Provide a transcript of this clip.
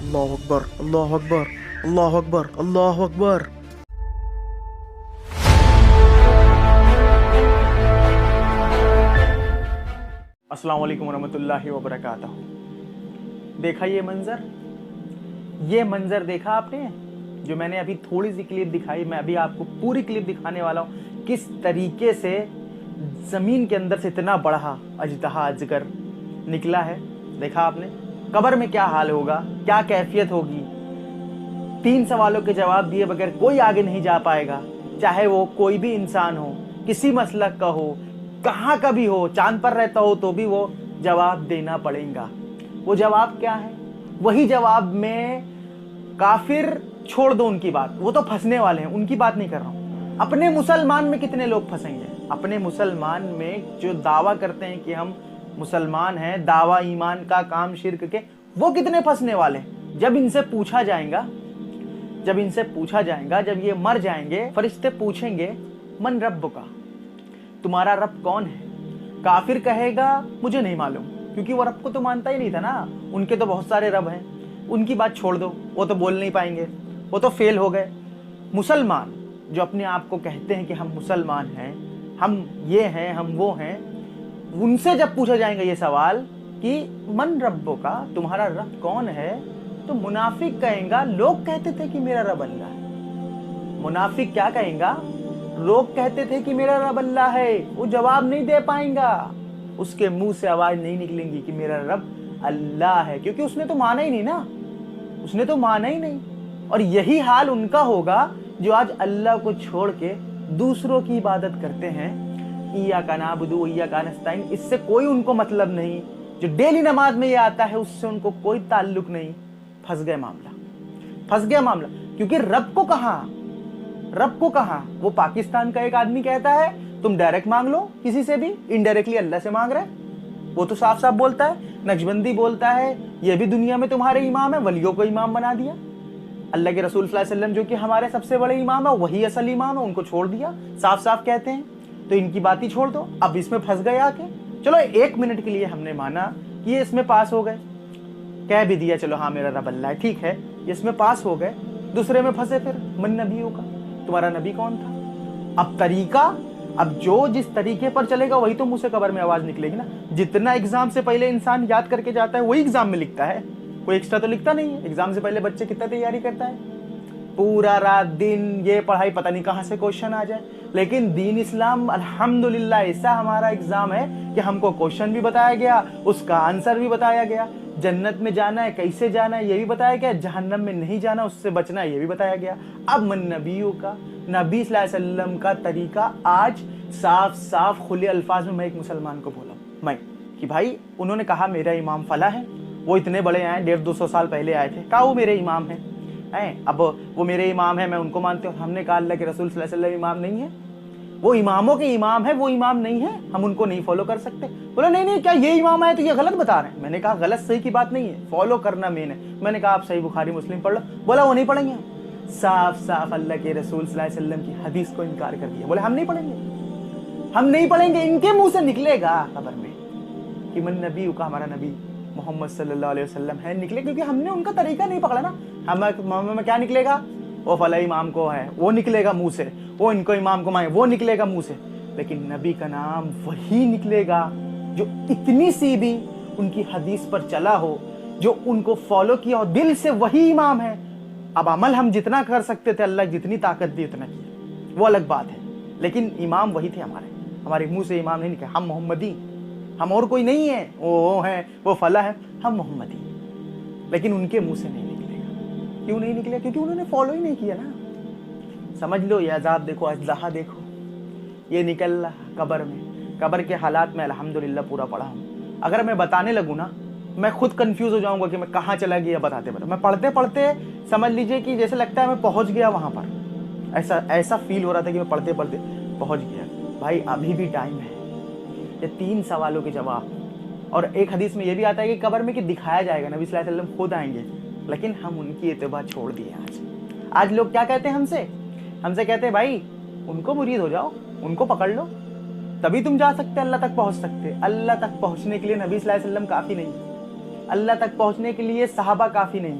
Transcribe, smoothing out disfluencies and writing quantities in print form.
اللہ اکبر اللہ اکبر اللہ اکبر اللہ اکبر۔ السلام علیکم ورحمۃ اللہ وبرکاتہ۔ دیکھا یہ منظر دیکھا آپ نے جو میں نے ابھی تھوڑی سی کلپ دکھائی، میں ابھی آپ کو پوری کلپ دکھانے والا ہوں کس طریقے سے زمین کے اندر سے اتنا بڑا اژدہا اجگر نکلا ہے۔ دیکھا آپ نے قبر میں کیا حال ہوگا، کیا کیفیت ہوگی۔ 3 سوالوں کے جواب دیے بغیر کوئی آگے نہیں جا پائے گا، چاہے وہ کوئی بھی انسان ہو، کسی مسلک کا ہو، کہاں کا بھی ہو، چاند پر رہتا ہو تو بھی وہ جواب دینا پڑے گا۔ وہ جواب کیا ہے؟ وہی جواب میں کافر چھوڑ دو ان کی بات، وہ تو پھنسنے والے ہیں، ان کی بات نہیں کر رہا ہوں۔ اپنے مسلمان میں کتنے لوگ پھنسیں گے؟ اپنے مسلمان میں جو دعویٰ کرتے ہیں کہ ہم مسلمان ہیں، دعویٰ ایمان کا کام شرک کے، وہ کتنے پھنسنے والے ہیں؟ جب ان سے پوچھا جائے گا، جب یہ مر جائیں گے، فرشتے پوچھیں گے من رب کا، تمہارا رب کون ہے؟ کافر کہے گا مجھے نہیں معلوم، کیونکہ وہ رب کو تو مانتا ہی نہیں تھا نا، ان کے تو بہت سارے رب ہیں، ان کی بات چھوڑ دو، وہ تو بول نہیں پائیں گے، وہ تو فیل ہو گئے۔ مسلمان جو اپنے آپ کو کہتے ہیں کہ ہم مسلمان ہیں، ہم یہ ہیں، ہم وہ ہیں، ان سے جب پوچھا جائے گا یہ سوال کہ من ربو کا، تمہارا رب کون ہے، تو منافق کہیں گا لوگ کہتے تھے کہ میرا رب اللہ ہے۔ منافق کیا کہیں گا؟ لوگ کہتے تھے کہ میرا رب اللہ ہے۔ وہ جواب نہیں دے پائیں گا، اس کے منہ سے آواز نہیں نکلیں گی کہ میرا رب اللہ ہے، کیونکہ اس نے تو مانا ہی نہیں نا، اس نے تو مانا ہی نہیں۔ اور یہی حال ان کا ہوگا جو آج اللہ کو چھوڑ کے دوسروں کی عبادت کرتے ہیں۔ ایاک نعبد و ایاک نستعین، اس سے کوئی ان کو مطلب نہیں، جو ڈیلی نماز میں یہ آتا ہے اس سے ان کو کوئی تعلق نہیں۔ پھنس گیا معاملہ، کیونکہ رب کو کہاں؟ وہ پاکستان کا ایک آدمی کہتا ہے تم ڈائریکٹ مانگ لو کسی سے بھی، انڈائریکٹلی اللہ سے مانگ رہے، وہ تو صاف بولتا ہے۔ نقشبندی بولتا ہے یہ بھی دنیا میں تمہارے امام ہے، ولیوں کو امام بنا دیا۔ اللہ کے رسول صلی اللہ علیہ وسلم جو کہ ہمارے سب سے بڑے امام ہے، وہی اصل امام ہے، ان کو چھوڑ دیا، صاف کہتے ہیں، تو ان کی بات ہی چھوڑ دو۔ اب اس میں پھنس گئے آ کے، چلو 1 منٹ کے لیے ہم نے مانا کہ یہ اس میں پاس ہو گئے، کہہ بھی دیا چلو ہاں میرا رب اللہ ہے، ٹھیک ہے، اس میں پاس ہو گئے، دوسرے میں پھنسے پھر من نبیوں کا، تمہارا نبی کون تھا؟ اب جو جس طریقے پر چلے گا وہی تو منہ سے قبر میں آواز نکلے گی نا۔ جتنا ایگزام سے پہلے انسان یاد کر کے جاتا ہے وہی ایگزام میں لکھتا ہے، کوئی ایکسٹرا تو لکھتا نہیں ہے۔ ایگزام سے پہلے بچے کتنا تیاری کرتا ہے، پورا رات دن یہ پڑھائی، پتہ نہیں کہاں سے کوشچن آ جائے۔ لیکن دین اسلام الحمدللہ ایسا ہمارا ایگزام ہے کہ ہم کو کوشچن بھی بتایا گیا، اس کا آنسر بھی بتایا گیا، جنت میں جانا ہے کیسے جانا ہے یہ بھی بتایا گیا، جہنم میں نہیں جانا اس سے بچنا ہے یہ بھی بتایا گیا۔ اب من نبیوں کا، نبی صلی اللہ علیہ وسلم کا طریقہ آج صاف کھلے الفاظ میں ایک مسلمان کو بولا کہ بھائی انہوں نے کہا میرا امام فلاں ہے، وہ اتنے بڑے آئے 150-200 سال پہلے آئے تھے، کہا وہ میرے امام ہیں، اب وہ میرے امام ہیں، میں ان کو مانتے ہوں۔ ہم نے کہا اللہ کے رسول صلی اللہ علیہ وسلم امام نہیں ہے، وہ اماموں کے امام ہے، وہ امام نہیں ہے، ہم ان کو نہیں فالو کر سکتے۔ بولا نہیں کیا یہ امام ہے تو یہ غلط بتا رہے ہیں۔ میں نے کہا غلط صحیح کی بات نہیں ہے، فالو کرنا مین ہے۔ میں نے کہا آپ صحیح بخاری مسلم پڑھ لو، بولا وہ نہیں پڑھیں گے۔ صاف اللہ کے رسول صلی اللہ علیہ وسلم کی حدیث کو انکار کر دیا، بولے ہم نہیں پڑھیں گے۔ ان کے منہ سے نکلے گا قبر میں کہ من نبی کا، ہمارا نبی محمد صلی اللہ علیہ وسلم ہے، نکلے، کیونکہ ہم نے ان کا طریقہ نہیں پکڑا نا۔ ہمیں کیا نکلے گا؟ وہ فلاں امام کو ہے، وہ نکلے گا منہ سے، وہ ان کو امام کو مانگے، وہ نکلے گا منہ سے، لیکن نبی کا نام وہی نکلے گا جو اتنی سی بھی ان کی حدیث پر چلا ہو، جو ان کو فالو کیا ہو، دل سے وہی امام ہے۔ اب عمل ہم جتنا کر سکتے تھے، اللہ جتنی طاقت دی اتنا کیا، وہ الگ بات ہے، لیکن امام وہی تھے ہمارے منہ سے امام نہیں نکلے۔ ہم محمدی، ہم اور کوئی نہیں ہے، وہ ہیں، وہ فلاں ہے، ہم محمدی، لیکن ان کے منہ سے نہیں نکلے گا۔ کیوں نہیں نکلے؟ کیونکہ انہوں نے فالو ہی نہیں کیا نا۔ سمجھ لو یہ عذاب دیکھو، اژدہا دیکھو، یہ نکل رہا قبر میں۔ قبر کے حالات میں الحمدللہ پورا پڑھا ہوں، اگر میں بتانے لگوں نا میں خود کنفیوز ہو جاؤں گا کہ میں کہاں چلا گیا بتاتے میں پڑھتے سمجھ لیجئے کہ جیسے لگتا ہے میں پہنچ گیا وہاں پر، ایسا فیل ہو رہا تھا کہ میں پڑھتے پہنچ گیا۔ بھائی ابھی بھی ٹائم ہے، یہ 3 سوالوں کے جواب، اور ایک حدیث میں یہ بھی آتا ہے کہ قبر میں کہ دکھایا جائے گا، نبی صلی اللہ علیہ وسلم خود آئیں گے، لیکن ہم ان کی اتباع چھوڑ دیے۔ آج لوگ کیا کہتے ہیں ہم سے کہتے ہیں بھائی ان کو مرید ہو جاؤ، ان کو پکڑ لو، تبھی تم جا سکتے، اللہ تک پہنچ سکتے۔ اللہ تک پہنچنے کے لیے نبی صلی اللہ علیہ وسلم کافی نہیں، اللہ تک پہنچنے کے لیے صحابہ کافی نہیں،